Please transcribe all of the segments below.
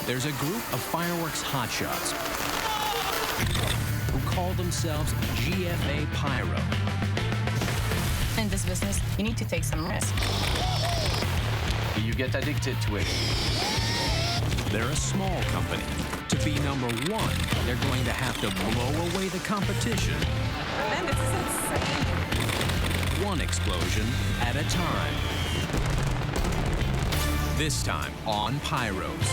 there's a group of fireworks hotshots who call themselves GFA Pyro. In this business, you need to take some risk. You get addicted to it. They're a small company. To be number one, they're going to have to blow away the competition. Man, this is insane. One explosion at a time. This time on Pyros,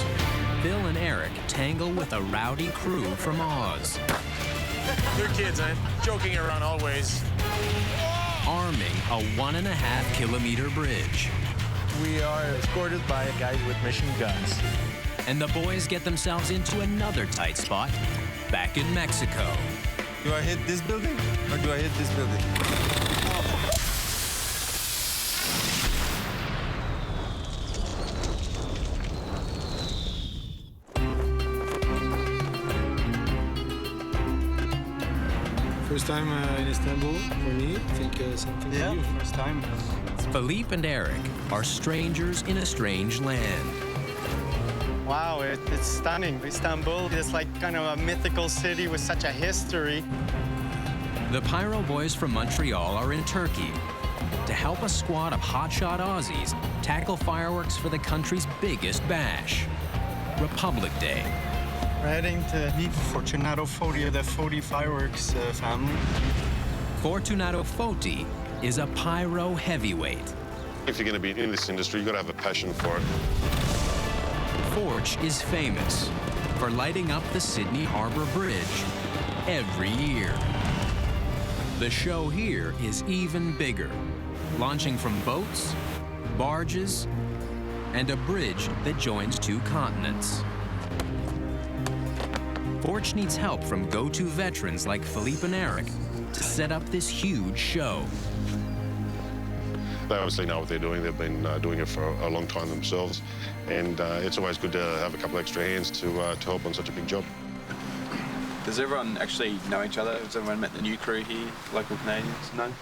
Phil and Eric tangle with a rowdy crew from Oz. They're kids, man. Joking around always. Arming a 1.5 kilometer bridge. We are escorted by guys with machine guns. And the boys get themselves into another tight spot back in Mexico. Do I hit this building or do I hit this building? First time in Istanbul for me. I think something Yeah, new. first time. Philippe and Eric are strangers in a strange land. Wow, it's stunning. Istanbul is like kind of a mythical city with such a history. The Pyro boys from Montreal are in Turkey to help a squad of hotshot Aussies tackle fireworks for the country's biggest bash, Republic Day. We're heading to meet Fortunato Foti of the Foti Fireworks family. Fortunato Foti is a pyro heavyweight. If you're going to be in this industry, you've got to have a passion for it. Forge is famous for lighting up the Sydney Harbour Bridge every year. The show here is even bigger, launching from boats, barges, and a bridge that joins two continents. Forge needs help from go-to veterans like Philippe and Eric to set up this huge show. They obviously know what they're doing. They've been doing it for a long time themselves. And it's always good to have a couple extra hands to help on such a big job. Does everyone actually know each other? Has everyone met the new crew here, local Canadians? No?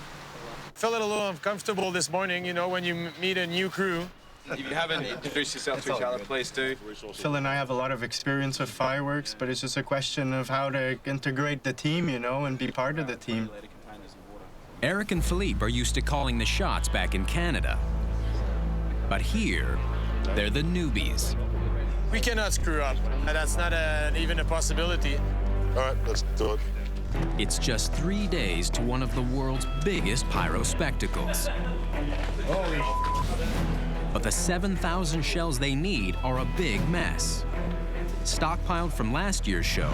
Felt a little uncomfortable this morning, you know, when you meet a new crew. If you haven't introduced yourself to each other, please do. Phil and I have a lot of experience with fireworks, but it's just a question of how to integrate the team, you know, and be part of the team. Eric and Philippe are used to calling the shots back in Canada. But here, they're the newbies. We cannot screw up. That's not even a possibility. All right, let's do it. It's just 3 days to one of the world's biggest pyro spectacles. But the 7,000 shells they need are a big mess. Stockpiled from last year's show,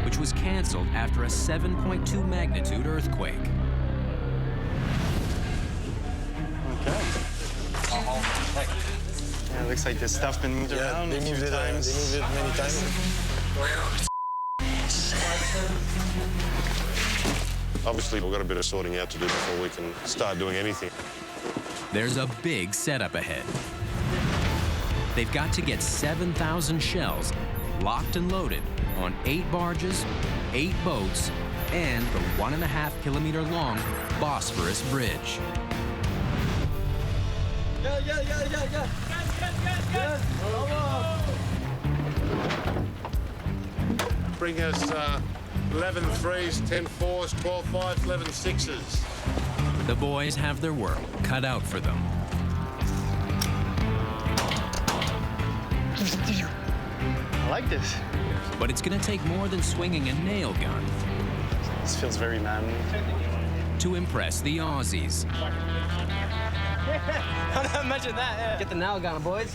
which was canceled after a 7.2 magnitude earthquake. Okay. Yeah, it looks like this stuff been moved around a few times. They moved it many times. Obviously, we've got a bit of sorting out to do before we can start doing anything. There's a big setup ahead. They've got to get 7,000 shells locked and loaded on 8 barges, 8 boats, and the 1.5 kilometer long Bosphorus Bridge. Bring us 11 threes, 10 fours, 12 fives, 11 sixes. The boys have their work cut out for them. I like this. But it's gonna take more than swinging a nail gun This feels very manly. to impress the Aussies. Imagine that, yeah. Get the nail gun, boys.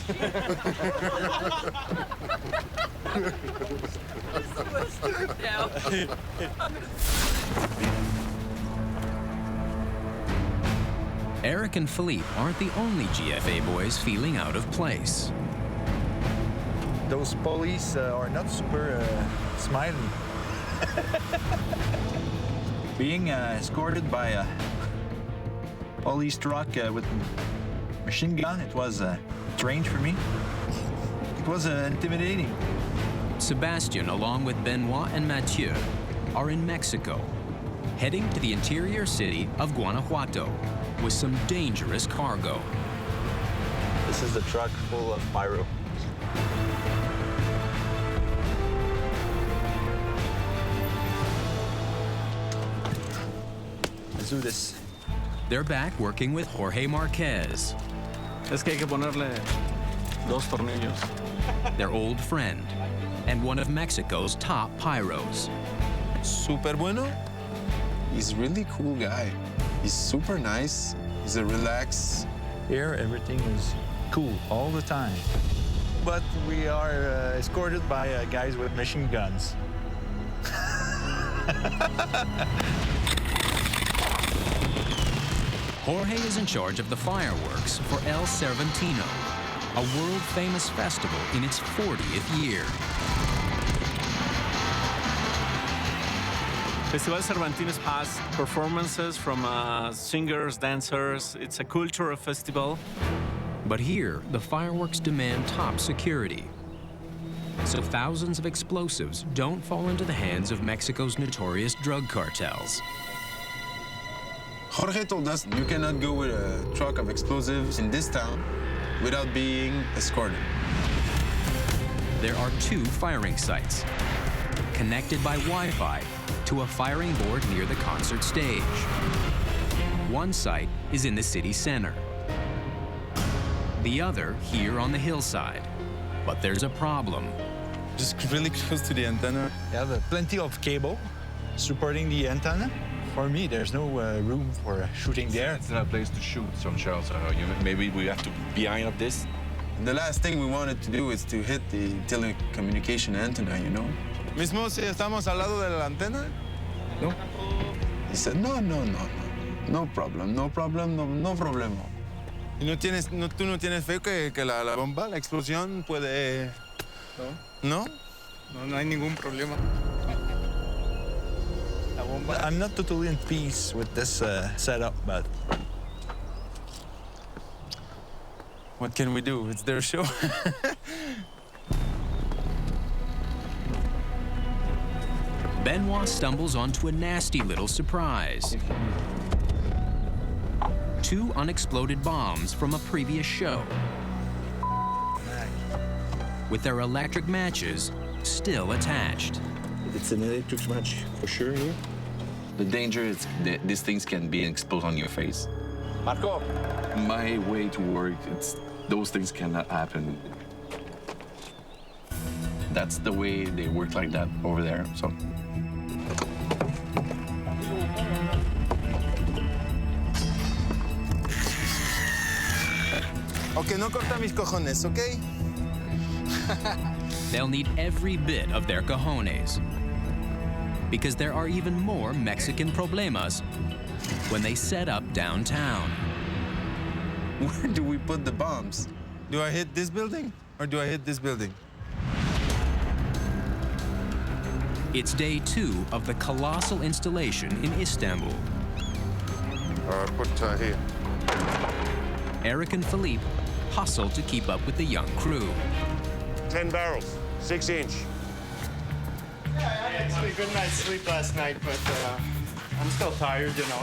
Eric and Philippe aren't the only GFA boys feeling out of place. Those police are not super smiley. Being escorted by a police truck with a machine gun, it was strange for me. It was intimidating. Sebastian, along with Benoit and Mathieu, are in Mexico, heading to the interior city of Guanajuato with some dangerous cargo. This is the truck full of pyro. do this. They're back working with Jorge Márquez, Es que hay que ponerle 2 tornillos. their old friend, and one of Mexico's top pyros. Super bueno. He's a really cool guy. He's super nice. He's a relaxed. Here, everything is cool all the time. But we are escorted by guys with machine guns. Jorge is in charge of the fireworks for El Cervantino, a world-famous festival in its 40th year. Festival Cervantinos has performances from singers, dancers. It's a cultural festival. But here, the fireworks demand top security. So thousands of explosives don't fall into the hands of Mexico's notorious drug cartels. Jorge told us you cannot go with a truck of explosives in this town without being escorted. There are 2 firing sites, connected by Wi-Fi to a firing board near the concert stage. One site is in the city center, the other here on the hillside. But there's a problem. Just really close to the antenna. You have plenty of cable supporting the antenna. For me, there's no room for shooting there. It's not a place to shoot some shells. Maybe we have to be behind of this. And the last thing we wanted to do is to hit the telecommunication antenna, you know? Mismo si estamos al lado de la antena? No. He said, no. No problem, no problema. ¿Y tú no tienes fe que la bomba, la explosión puede...? No. No hay ningún problema. I'm not totally in peace with this setup, but... What can we do? It's their show. Benoit stumbles onto a nasty little surprise. 2 unexploded bombs from a previous show, with their electric matches still attached. It's an electric match for sure here. The danger is that these things can be exposed on your face. Marco! My way to work, those things cannot happen. That's the way they work like that over there, so. Okay, no corta mis cojones, okay? They'll need every bit of their cojones, because there are even more Mexican problemas when they set up downtown. Where do we put the bombs? Do I hit this building or do I hit this building? It's day 2 of the colossal installation in Istanbul. Put here. Eric and Philippe hustle to keep up with the young crew. 10 barrels, 6 inch. Yeah, I had actually a good night's sleep last night, but I'm still tired, you know.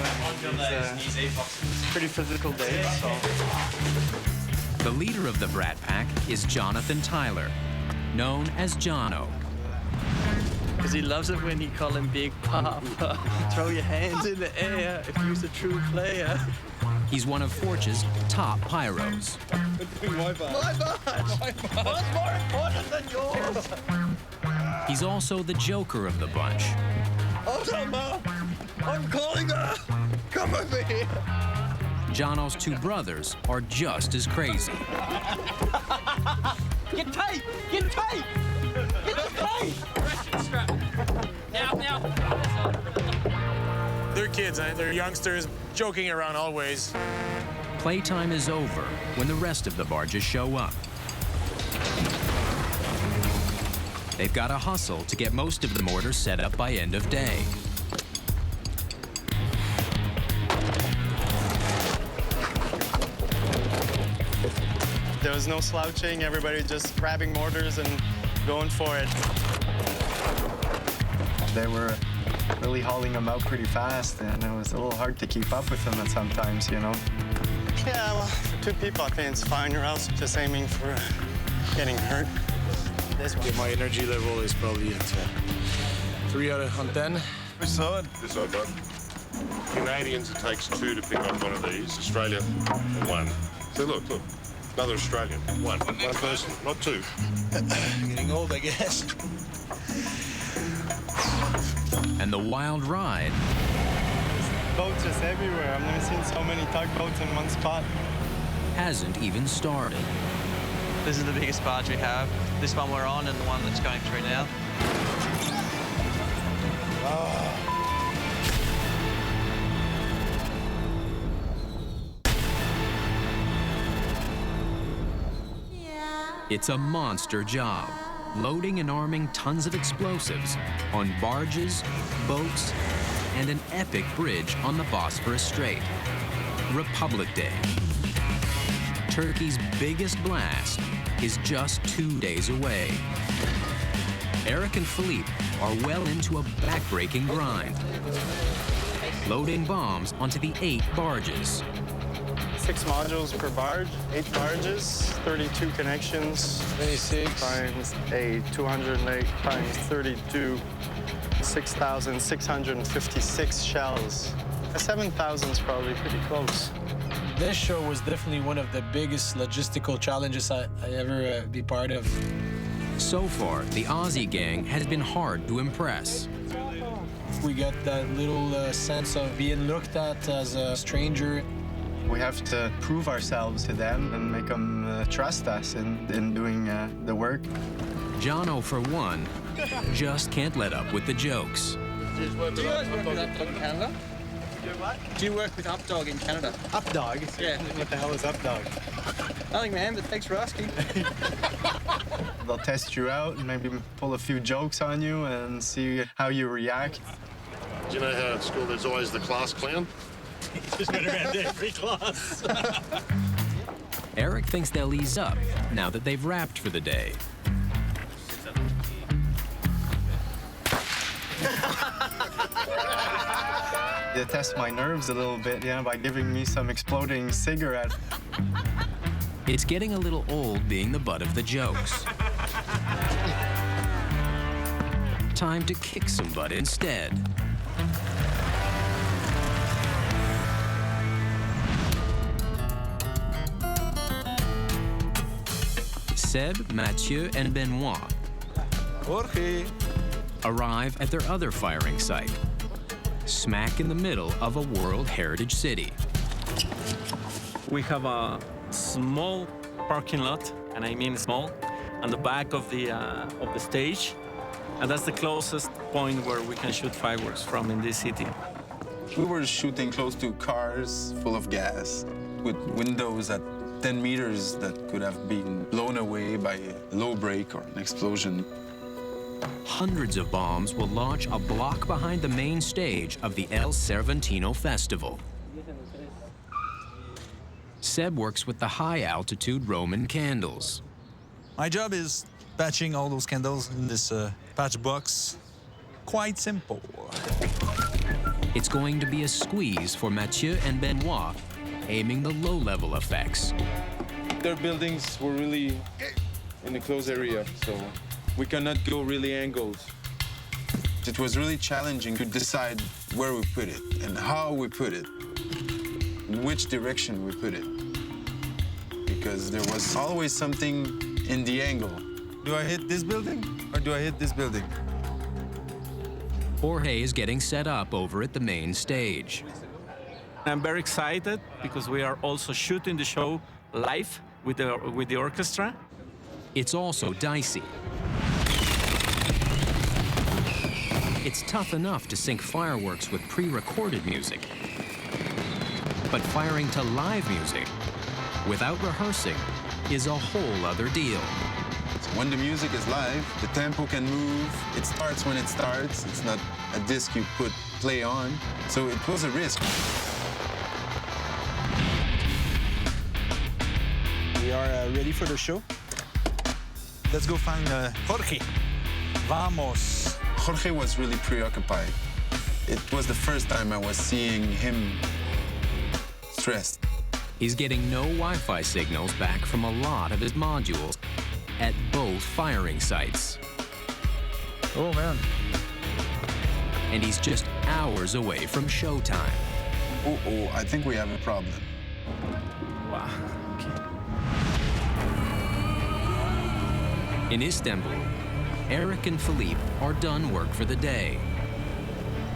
It's pretty physical day, so. The leader of the Brat Pack is Jonathan Tyler, known as Jono. Because he loves it when you call him Big Papa. Throw your hands in the air if you're a true player. He's one of Forge's top pyros. My bad. What's more important than yours? He's also the joker of the bunch. Hold on, Mom. I'm calling her. Come over here. Jono's 2 brothers are just as crazy. Get tight! Get tight! Get tight! Now. They're kids, they're youngsters, joking around always. Playtime is over when the rest of the barges show up. They've got to hustle to get most of the mortar set up by end of day. There was no slouching, everybody just grabbing mortars and going for it. They were really hauling them out pretty fast, and it was a little hard to keep up with them at sometimes, you know? Yeah, well, for 2 people, I think it's fine, or else just aiming for getting hurt. This one. My energy level is probably at 3 out of 10. We saw it. This side, bud. Canadians, it takes 2 to pick up one of these. Australia, 1. So look, another Australian, 1 person, not 2. Getting old, I guess. And the wild ride Boats just everywhere. I've never seen so many tugboats in one spot. hasn't even started. This is the biggest barge we have. This one we're on and the one that's going through now. It's a monster job, loading and arming tons of explosives on barges, boats, and an epic bridge on the Bosphorus Strait. Republic Day. Turkey's biggest blast is just 2 days away. Eric and Philippe are well into a backbreaking grind, loading bombs onto the 8 barges. 6 modules per barge, 8 barges, 32 connections. 26 times 8, 208 times 32, 6,656 shells. 7,000 is probably pretty close. This show was definitely one of the biggest logistical challenges I ever be part of. So far, the Aussie gang has been hard to impress. We got that little sense of being looked at as a stranger. We have to prove ourselves to them and make them trust us in doing the work. Jono, for one, just can't let up with the jokes. Do you guys work with Updog in Canada? Do you work with Updog in Canada? Updog? Yeah. What the hell is Updog? Nothing, man, but thanks for asking. They'll test you out and maybe pull a few jokes on you and see how you react. Do you know how at school there's always the class clown? Just been around every class. Eric thinks they'll ease up now that they've wrapped for the day. They test my nerves a little bit, by giving me some exploding cigarette. It's getting a little old being the butt of the jokes. Time to kick some butt instead. Seb, Mathieu, and Benoit Jorge arrive at their other firing site, smack in the middle of a World Heritage City. We have a small parking lot, and I mean small, on the back of the stage, and that's the closest point where we can shoot fireworks from in this city. We were shooting close to cars full of gas, with windows at 10 meters that could have been blown away by a low break or an explosion. Hundreds of bombs will launch a block behind the main stage of the El Cervantino Festival. Seb works with the high-altitude Roman candles. My job is patching all those candles in this patch box. Quite simple. It's going to be a squeeze for Mathieu and Benoit, aiming the low-level effects. Their buildings were really in a closed area, so we cannot go really angles. It was really challenging to decide where we put it and how we put it, in which direction we put it, because there was always something in the angle. Do I hit this building or do I hit this building? Jorge is getting set up over at the main stage. I'm very excited because we are also shooting the show live with the orchestra. It's also dicey. It's tough enough to sync fireworks with pre-recorded music. But firing to live music without rehearsing is a whole other deal. When the music is live, the tempo can move. It starts when it starts. It's not a disc you put play on. So it was a risk. We are ready for the show. Let's go find Jorge. Vamos. Jorge was really preoccupied. It was the first time I was seeing him stressed. He's getting no Wi-Fi signals back from a lot of his modules at both firing sites. Oh, man. and he's just hours away from showtime. Oh, I think we have a problem. Wow. In Istanbul, Eric and Philippe are done work for the day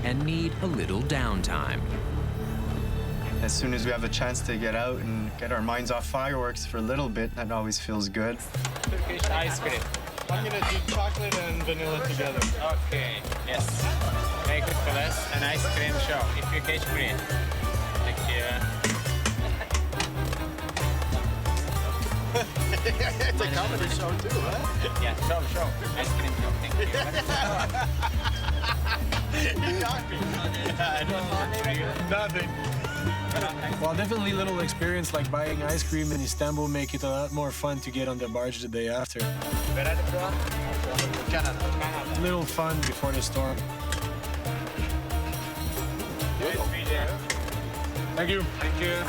and need a little downtime. As soon as we have a chance to get out and get our minds off fireworks for a little bit, that always feels good. Turkish ice cream. I'm gonna do chocolate and vanilla together. Okay, yes. Make it for us an ice cream show. If you catch green. Thank you. It's a comedy show too, huh? Yeah, show. Ice cream show. Thank you. You got me. I don't know. Nothing. Well, definitely little experience like buying ice cream in Istanbul make it a lot more fun to get on the barge the day after. Little fun before the storm. Thank you. Thank you.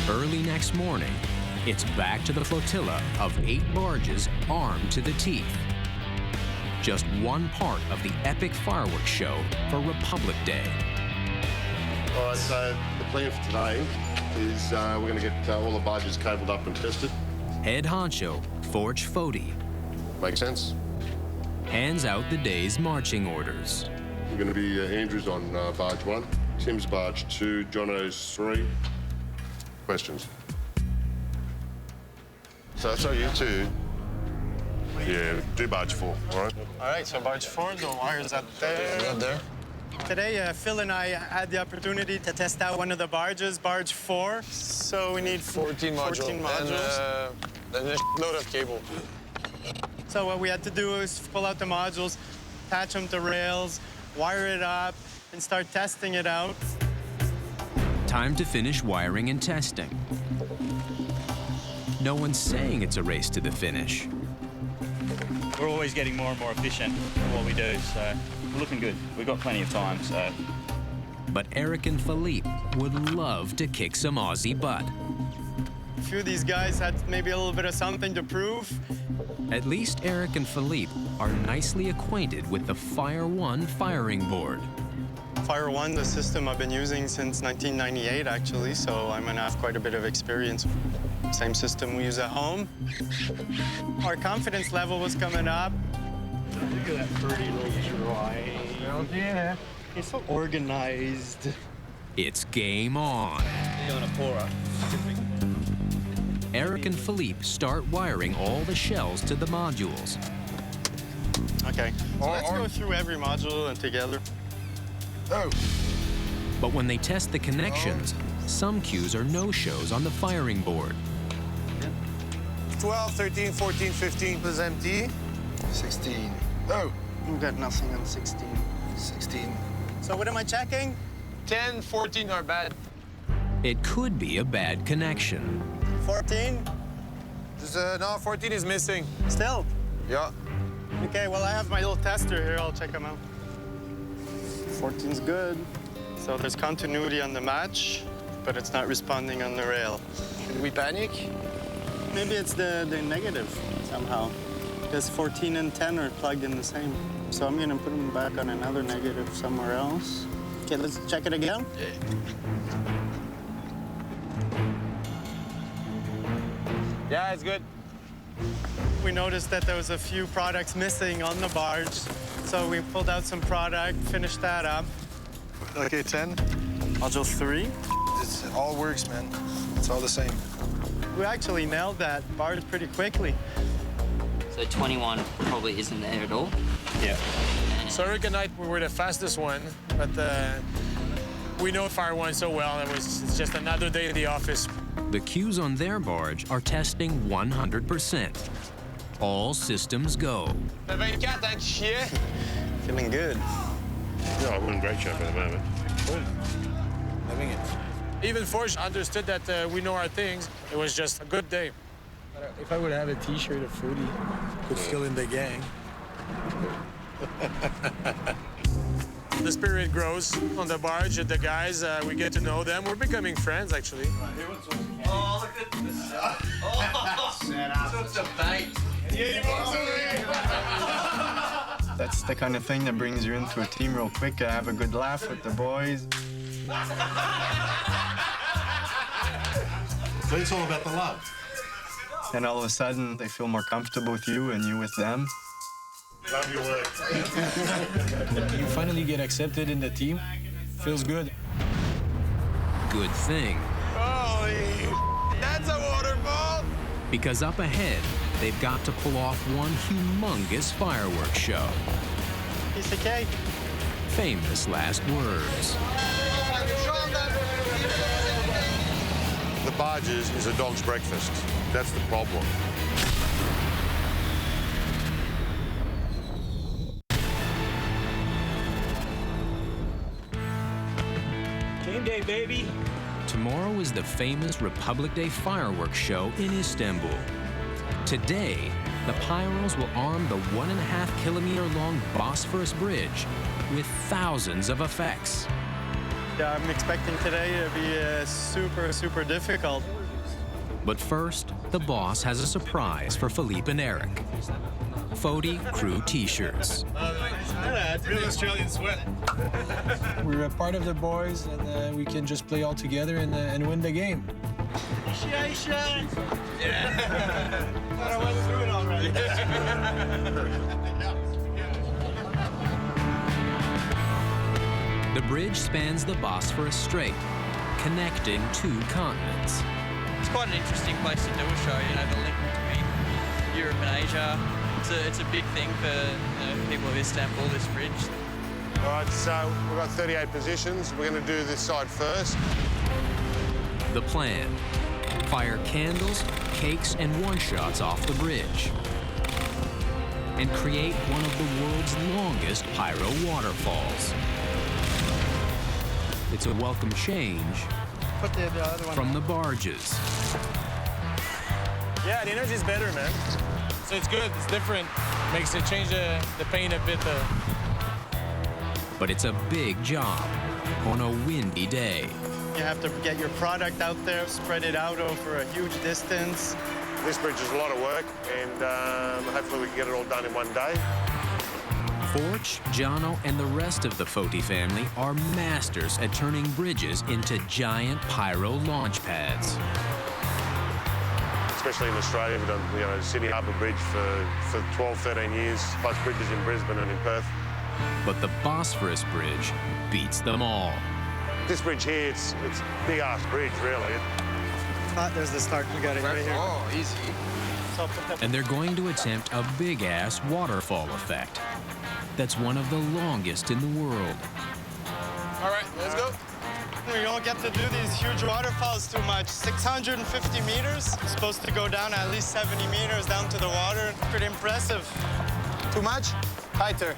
Early next morning, it's back to the flotilla of 8 barges armed to the teeth. Just one part of the epic fireworks show for Republic Day. All right, so the plan for today is we're going to get all the barges cabled up and tested. Head honcho, Forge Foti, Make sense? hands out the day's marching orders. We're going to be Andrew's on barge 1, Tim's barge 2, Jono's 3. Questions? So you two, yeah, do barge 4, all right? All right, so barge 4, the wire's up there. Right there. Today, Phil and I had the opportunity to test out one of the barges, barge 4. So we need 14 modules. And a load of cable. So what we had to do is pull out the modules, attach them to rails, wire it up, and start testing it out. Time to finish wiring and testing. No one's saying it's a race to the finish. We're always getting more and more efficient in what we do, so we're looking good. We've got plenty of time, so. But Eric and Philippe would love to kick some Aussie butt. A few of these guys had maybe a little bit of something to prove. At least Eric and Philippe are nicely acquainted with the Fire 1 firing board. Fire 1, the system I've been using since 1998, actually, so I'm gonna have quite a bit of experience. Same system we use at home. Our confidence level was coming up. Look at that pretty little drawing. Oh, yeah. It's so organized. It's game on. Doing a pourer. Eric and Philippe start wiring all the shells to the modules. Okay, so let's go through every module and together. Oh. But when they test the connections, some cues are no-shows on the firing board. 12, 13, 14, 15 is empty. 16. Oh. We've got nothing on 16. 16. So what am I checking? 10, 14 are bad. It could be a bad connection. 14? No, 14 is missing. Still? Yeah. Okay, well, I have my little tester here. I'll check them out. 14's good. So there's continuity on the match, but it's not responding on the rail. Should we panic? Maybe it's the negative somehow, because 14 and 10 are plugged in the same. So I'm gonna put them back on another negative somewhere else. Okay, let's check it again. Yeah, it's good. We noticed that there was a few products missing on the barge, so we pulled out some product, finished that up. Okay, 10. Module 3. It all works, man. It's all the same. We actually nailed that barge pretty quickly. So 21 probably isn't there at all. Yeah. So Eric and I, we were the fastest one, but we know Fire 1 so well. It's just another day in the office. The cues on their barge are testing 100%. All systems go. Feeling good. Yeah, we're in great shape at the moment. Good. Loving it. Even Forge understood that we know our things. It was just a good day. If I would have a T-shirt of Foodie, We're still in the gang. The spirit grows on the barge. The guys, we get to know them. We're becoming friends, actually. Oh, look at this. Oh, set up. So it's a bait. That's the kind of thing that brings you into a team real quick. Have a good laugh with the boys. So it's all about the love. And all of a sudden, they feel more comfortable with you and you with them. Love your work. You finally get accepted in the team. Feels good. Good thing. Holy, that's a waterfall! Because up ahead, they've got to pull off one humongous fireworks show. Piece of cake. Famous last words. The barges is a dog's breakfast. That's the problem. Game day, baby. Tomorrow is the famous Republic Day fireworks show in Istanbul. Today, the Pyros will arm the 1.5 kilometer long Bosphorus Bridge with thousands of effects. Yeah, I'm expecting today to be super difficult. But first, the boss has a surprise for Philippe and Eric. Foti crew t-shirts. Real Australian sweat. We're a part of the boys, and we can just play all together and win the game. Yeah. I went through it already. The bridge spans the Bosphorus Strait, connecting two continents. It's quite an interesting place to do a show, you know, the link between Europe and Asia. It's a big thing for people of Istanbul, this bridge. All right, so we've got 38 positions. We're going to do this side first. The plan: fire candles, cakes, and one-shots off the bridge, and create one of the world's longest pyro waterfalls. It's a welcome change from the barges. Yeah, the energy's better, man. So it's good, it's different. Makes it change the paint a bit. But it's a big job on a windy day. You have to get your product out there, spread it out over a huge distance. This bridge is a lot of work, and hopefully we can get it all done in one day. Forge, Jono, and the rest of the Foti family are masters at turning bridges into giant pyro launch pads. Especially in Australia, we've done Sydney Harbour Bridge for 12, 13 years, plus bridges in Brisbane and in Perth. But the Bosphorus Bridge beats them all. This bridge here, it's a big-ass bridge, really. There's the start. We got it right here. Oh, easy. And they're going to attempt a big-ass waterfall effect. That's one of the longest in the world. All right, let's go. We don't get to do these huge waterfalls too much. 650 meters. It's supposed to go down at least 70 meters down to the water. Pretty impressive. Too much? Tighter.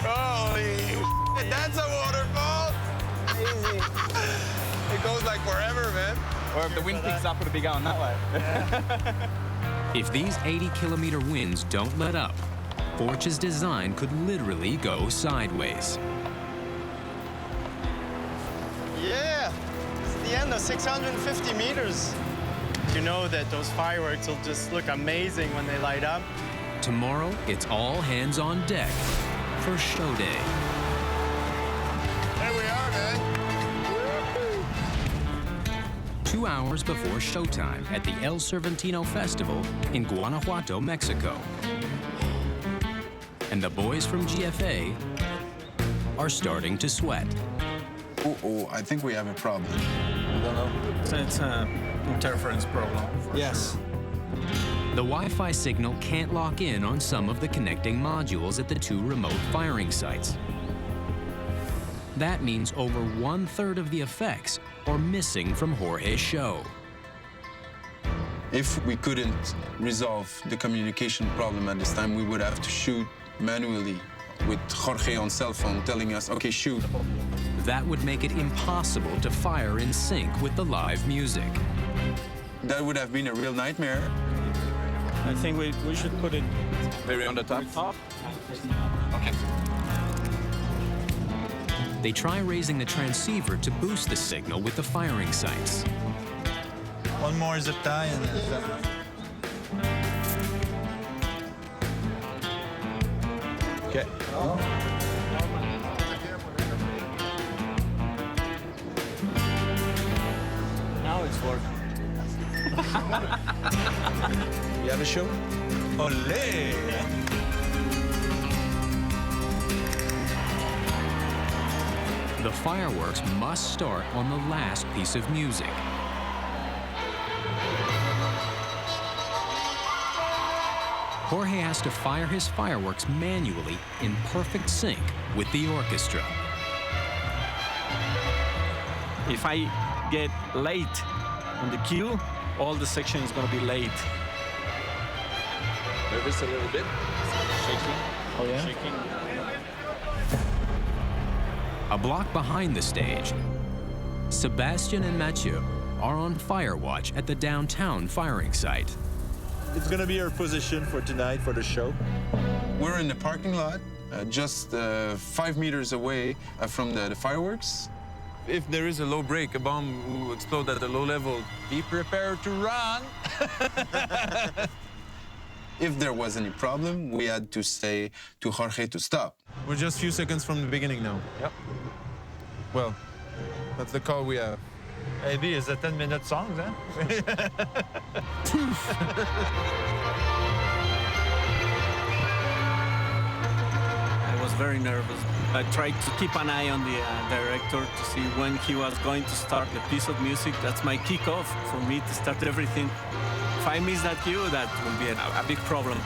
Holy, that's a waterfall. Easy. It goes like forever, man. Or if the wind picks up, it'll be going that way. If these 80-kilometer winds don't let up, Forge's design could literally go sideways. Yeah, it's the end of 650 meters. You know that those fireworks will just look amazing when they light up. Tomorrow, it's all hands on deck for show day. There we are, man. 2 hours before showtime at the El Cervantino Festival in Guanajuato, Mexico. And the boys from GFA are starting to sweat. Oh, I think we have a problem. I don't know. It's an interference problem. Yes. The Wi-Fi signal can't lock in on some of the connecting modules at the two remote firing sites. That means over 1/3 of the effects are missing from Jorge's show. If we couldn't resolve the communication problem at this time, we would have to shoot manually with Jorge on cell phone telling us, okay, shoot. That would make it impossible to fire in sync with the live music. That would have been a real nightmare. I think we should put it very on the top. Okay. They try raising the transceiver to boost the signal with the firing sites. One more zip tie and then... Okay. Now it's working. You have a show? Olé! The fireworks must start on the last piece of music. Jorge has to fire his fireworks manually in perfect sync with the orchestra. If I get late on the cue, all the section is going to be late. Nervous a little bit? Shaking? Oh, yeah? Shaking. A block behind the stage, Sebastian and Mathieu are on fire watch at the downtown firing site. It's gonna be our position for tonight for the show. We're in the parking lot, just 5 meters away from the fireworks. If there is a low break, a bomb will explode at a low level. Be prepared to run. If there was any problem, we had to say to Jorge to stop. We're just a few seconds from the beginning now. Yep. Well, that's the call we have. Maybe it's a 10-minute song, huh? I was very nervous. I tried to keep an eye on the director to see when he was going to start the piece of music. That's my kickoff for me to start everything. If I miss that cue, that will be a big problem.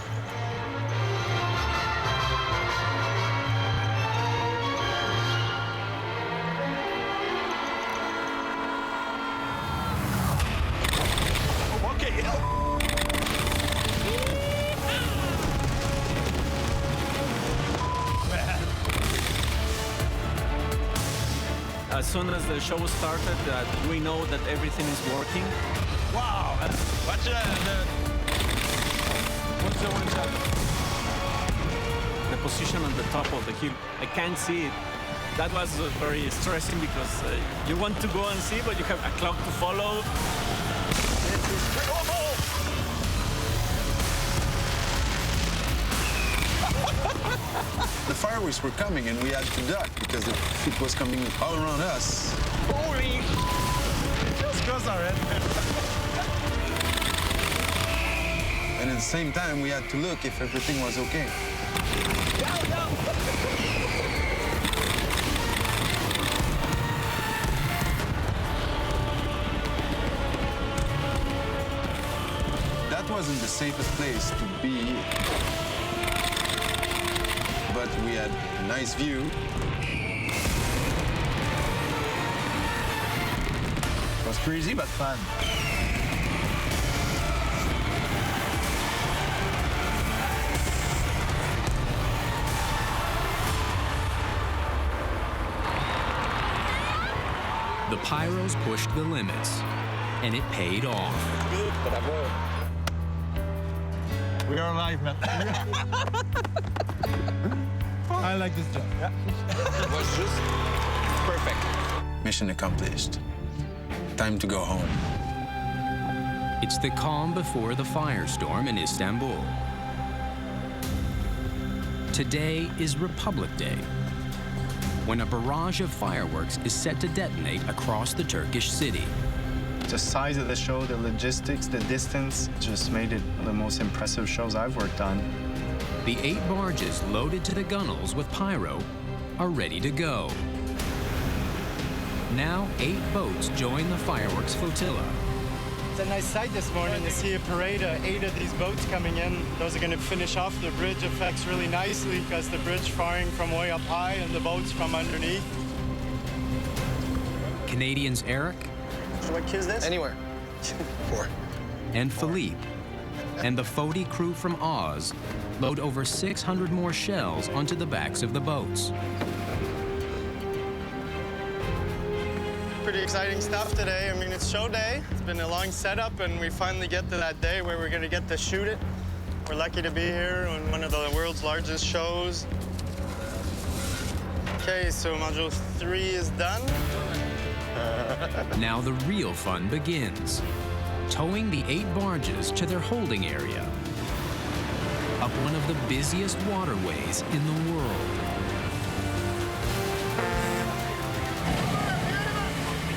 As soon as the show started, we know that everything is working. Wow! What's the position on the top of the hill? I can't see it. That was very stressing because you want to go and see, but you have a clock to follow. The fireworks were coming and we had to duck because it was coming all around us. Holy! Just crossed our head. And at the same time, we had to look if everything was okay. That wasn't the safest place to be, but we had a nice view. It was crazy, but fun. The Pyros pushed the limits, and it paid off. Bravo. We are alive, man. I like this job. Yeah. It was just perfect. Mission accomplished. Time to go home. It's the calm before the firestorm in Istanbul. Today is Republic Day, when a barrage of fireworks is set to detonate across the Turkish city. The size of the show, the logistics, the distance, just made it the most impressive shows I've worked on. The 8 barges loaded to the gunnels with pyro are ready to go. Now 8 boats join the fireworks flotilla. It's a nice sight this morning to see a parade of 8 of these boats coming in. Those are going to finish off the bridge effects really nicely because the bridge firing from way up high and the boats from underneath. Canadians Eric. So what kid is this? Anywhere. 4. And Philippe, and the Fody crew from Oz load over 600 more shells onto the backs of the boats. Pretty exciting stuff today. I mean, it's show day. It's been a long setup, and we finally get to that day where we're going to get to shoot it. We're lucky to be here on one of the world's largest shows. Okay, so module 3 is done. Now the real fun begins. Towing the 8 barges to their holding area. up one of the busiest waterways in the world.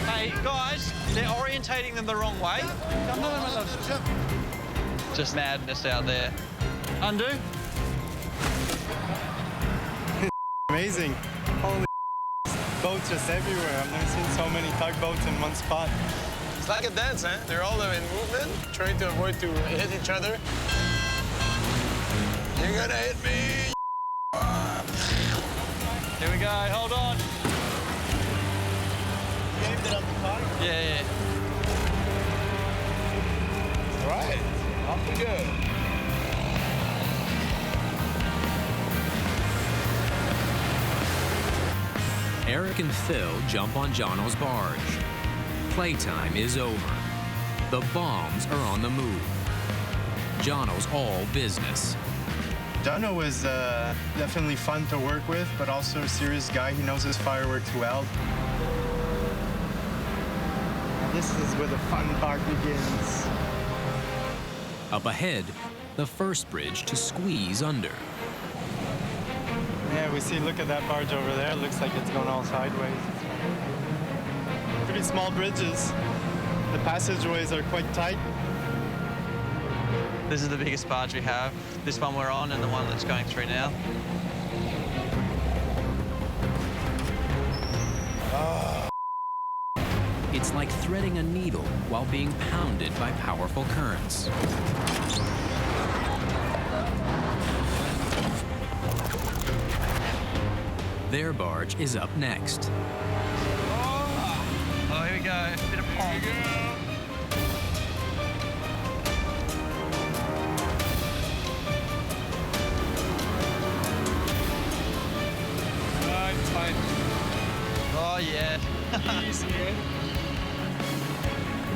Hey, guys, they're orientating them the wrong way. No. Just madness out there. Undo. Amazing. Holy boats just everywhere. I've never seen so many tugboats in one spot. It's like a dance, huh? They're all in movement, trying to avoid to hit each other. You're gonna hit me. Here we go, hold on. You aimed it up the car? Yeah. All right, off we go. Eric and Phil jump on Jono's barge. Playtime is over. The bombs are on the move. Jono's all business. Jono was definitely fun to work with, but also a serious guy. He knows his fireworks well. This is where the fun part begins. Up ahead, the first bridge to squeeze under. Yeah, we see, look at that barge over there. It looks like it's going all sideways. Pretty small bridges. The passageways are quite tight. This is the biggest barge we have. This one we're on and the one that's going through now. It's like threading a needle while being pounded by powerful currents. Their barge is up next. Oh, here we go. Bit of pong. It's fine. Oh, yeah. Easy, eh?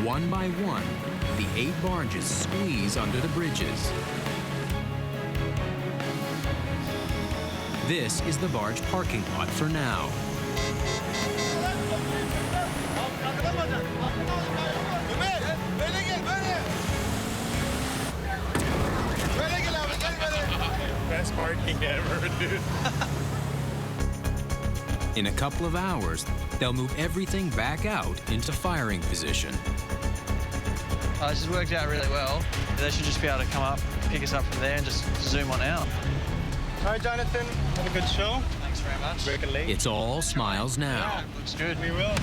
One by one, the 8 barges squeeze under the bridges. This is the barge parking lot for now. Best parking ever, dude. In a couple of hours, they'll move everything back out into firing position. This has worked out really well. They should just be able to come up, pick us up from there and just zoom on out. All right, Jonathan, have a good show. Thanks very much. Working late. It's all smiles now. Looks good. We will.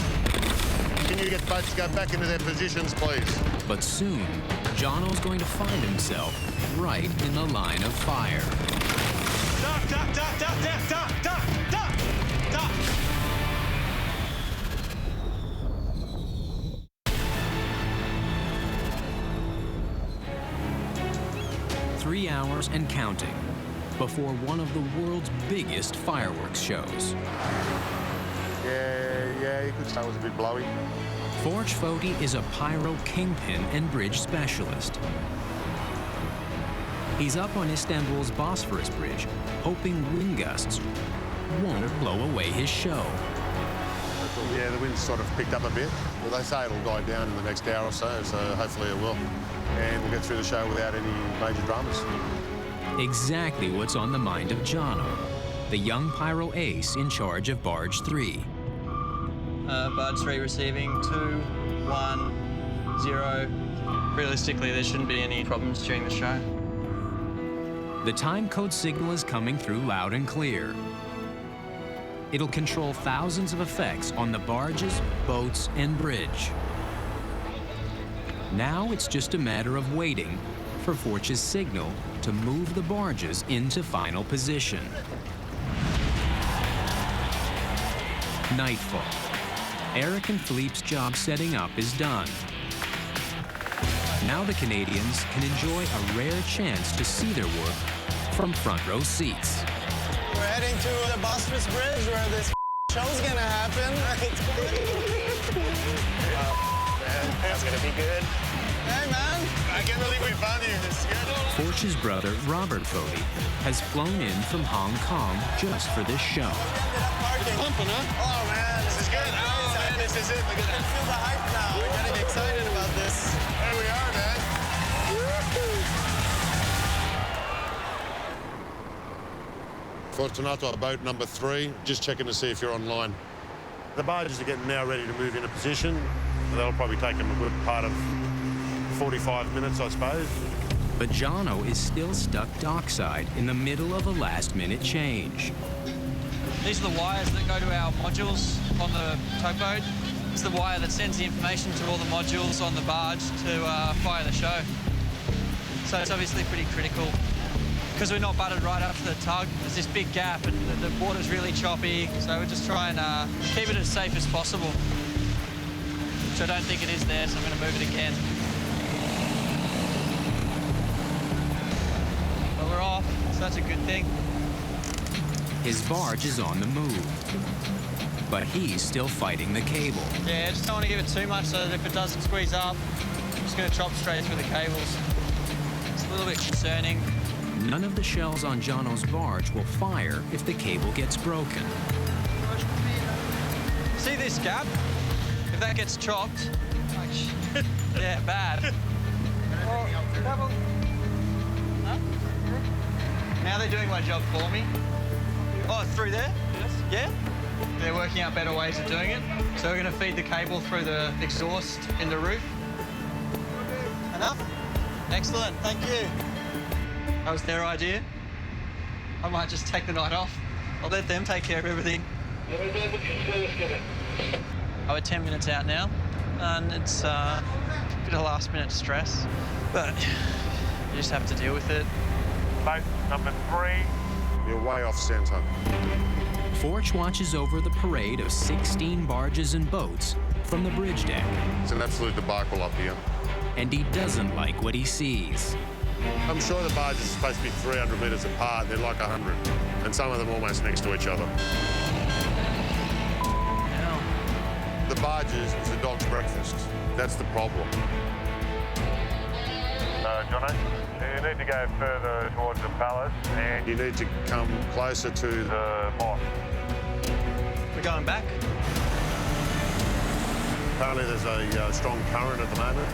Can you get boats to go back into their positions, please? But soon, Jono's going to find himself right in the line of fire. Duck, duck, duck, duck, duck, duck, duck, duck, duck. 3 hours and counting before one of the world's biggest fireworks shows. Yeah, you could say it was a bit blowy. Forge Foti is a pyro kingpin and bridge specialist. He's up on Istanbul's Bosphorus Bridge, hoping wind gusts won't blow away his show. Yeah, the wind's sort of picked up a bit. Well, they say it'll die down in the next hour or so hopefully it will. And we'll get through the show without any major dramas. Exactly what's on the mind of Jono, the young pyro ace in charge of Barge 3. Barge 3 receiving 2, 1, 0. Realistically, there shouldn't be any problems during the show. The time code signal is coming through loud and clear. It'll control thousands of effects on the barges, boats, and bridge. Now it's just a matter of waiting for Forge's signal to move the barges into final position. Nightfall. Eric and Philippe's job setting up is done. Now the Canadians can enjoy a rare chance to see their work from front row seats. We're heading to the Bosphorus Bridge where this show's gonna happen. Man, that's gonna be good. Hey, man. I can't believe we found you. This is good. Forge's brother, Robert Foti, has flown in from Hong Kong just for this show. Pumping, huh? Oh, man, this is good. Oh, man, this is it. Look at that. I feel the hype now. We're getting excited about this. There we are, man. Fortunato, boat number 3, just checking to see if you're online. The barges are getting now ready to move into position. That'll probably take them a good part of 45 minutes, I suppose. But Jono is still stuck dockside in the middle of a last-minute change. These are the wires that go to our modules on the tugboat. It's the wire that sends the information to all the modules on the barge to fire the show. So it's obviously pretty critical. Because we're not butted right up to the tug, there's this big gap and the water's really choppy, so we're just trying to keep it as safe as possible. Which I don't think it is there, so I'm going to move it again. But we're off, so that's a good thing. His barge is on the move, but he's still fighting the cable. Yeah, I just don't want to give it too much so that if it doesn't squeeze up, I'm just going to chop straight through the cables. It's a little bit concerning. None of the shells on Jono's barge will fire if the cable gets broken. See this gap? If that gets chopped, yeah, bad. Now they're doing my job for me. Oh, through there? Yes. Yeah? They're working out better ways of doing it. So we're going to feed the cable through the exhaust in the roof. Enough? Excellent, thank you. That was their idea. I might just take the night off. I'll let them take care of everything. We're 10 minutes out now, and it's a bit of last-minute stress, but you just have to deal with it. Boat number 3, you're way off centre. Forge watches over the parade of 16 barges and boats from the bridge deck. It's an absolute debacle up here. And he doesn't like what he sees. I'm sure the barges are supposed to be 300 metres apart. They're like 100, and some of them almost next to each other. The barges is a dog's breakfast. That's the problem. Jono, you need to go further towards the palace, and you need to come closer to the mosque. We're going back? Apparently there's a strong current at the moment,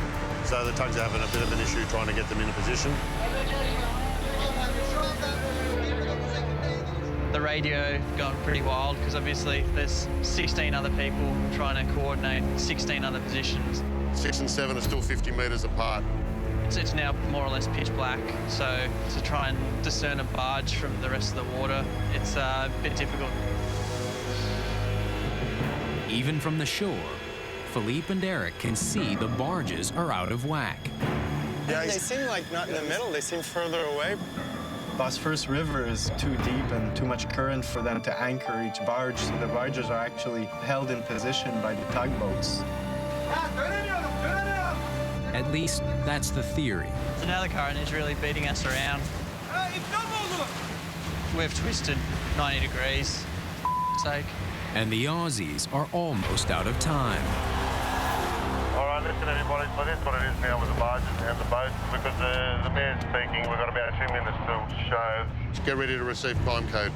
so the tugs are having a bit of an issue trying to get them into position. The radio going pretty wild because obviously there's 16 other people trying to coordinate 16 other positions. 6 and 7 are still 50 metres apart. It's now more or less pitch black, so to try and discern a barge from the rest of the water, it's a bit difficult. Even from the shore, Philippe and Eric can see the barges are out of whack. Yeah, they seem like not in the middle, they seem further away. Bosphorus River is too deep and too much current for them to anchor each barge, so the barges are actually held in position by the tugboats. At least that's the theory. So now the current is really beating us around. We've twisted 90 degrees, for sake. And the Aussies are almost out of time. All right, listen everybody, so this is what it is now with the barges and the boats, because the mayor's speaking, we've got about 2 minutes to show. Get ready to receive climb code.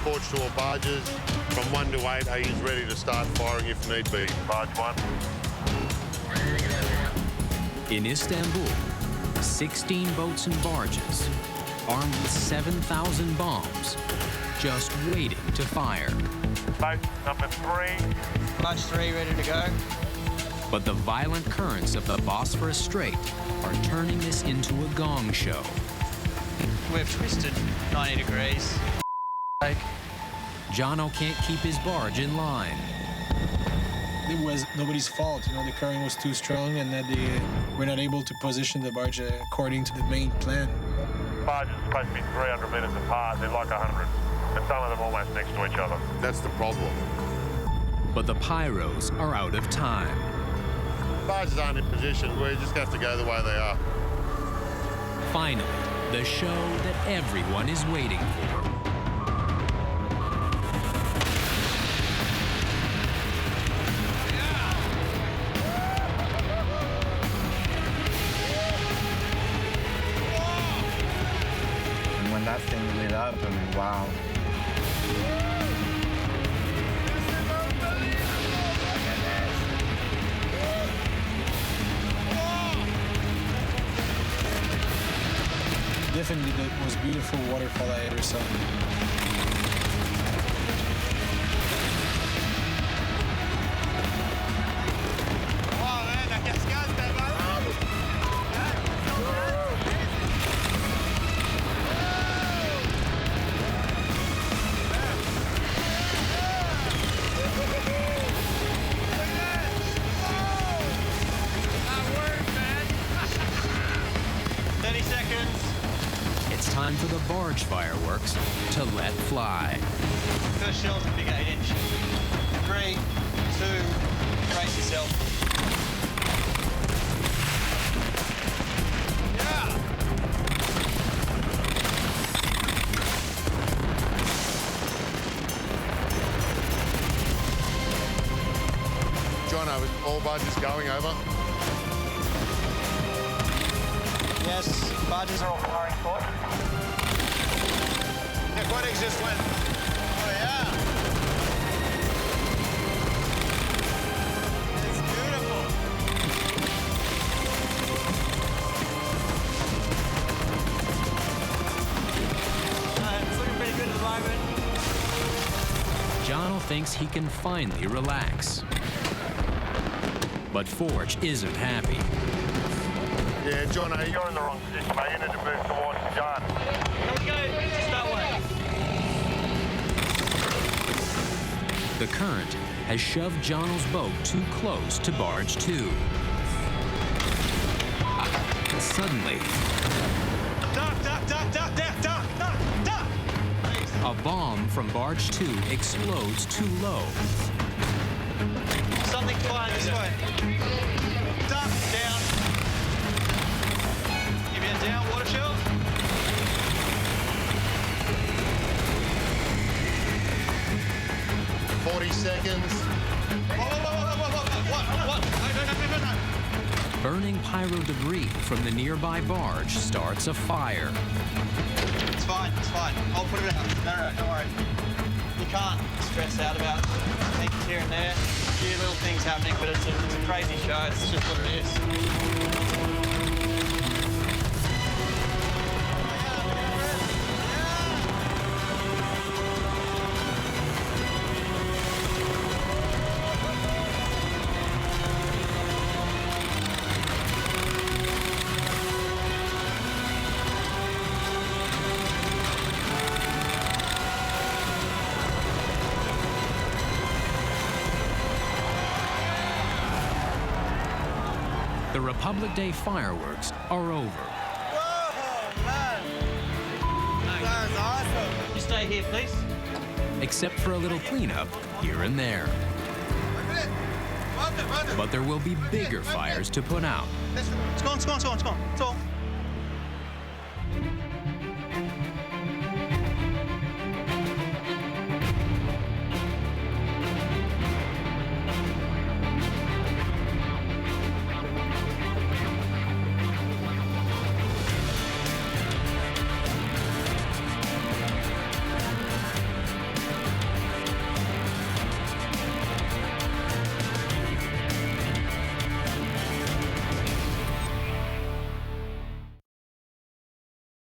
Forge to all barges, from 1 to 8, are you ready to start firing if need be? Barge 1. In Istanbul, 16 boats and barges, armed with 7,000 bombs, just waiting to fire. Boat number 3. Barge 3 ready to go. But the violent currents of the Bosphorus Strait are turning this into a gong show. We've twisted 90 degrees. Jono can't keep his barge in line. It was nobody's fault, you know, the current was too strong and that they were not able to position the barge according to the main plan. Barges are supposed to be 300 metres apart, they're like 100, and some of them almost next to each other. That's the problem. But the Pyros are out of time. Barges aren't in position, we just have to go the way they are. Finally, the show that everyone is waiting for. And when that thing lit up, I mean, wow. definitely the most beautiful waterfall I ever saw. It's time for the barge fireworks to let fly. First shell's a big 8-inch. 3, 2, brace yourself. Jono, is all barges going over? Yes, barges are all firing forward. Aquatics just went. Oh, yeah. It's beautiful. It's looking pretty good at the moment. Jono thinks he can finally relax. But Forge isn't happy. Yeah, Jono, you're in the wrong position, mate. You need to move towards the gun. Let's go, just that way. The current has shoved Jono's boat too close to barge 2. Suddenly, Duck. a bomb from barge 2 explodes too low. Something flying this way. Duck, down. Give me a down water shell. Seconds. What? No. Burning pyro debris from the nearby barge starts a fire. It's fine. I'll put it out. No, don't worry. You can't stress out about things here and there. A few little things happening, but it's a crazy show. It's just what it is. The Republic Day fireworks are over. Whoa, man. That was awesome. You stay here, please. Except for a little cleanup here and there. But there will be bigger fires to put out. It's gone. It's all.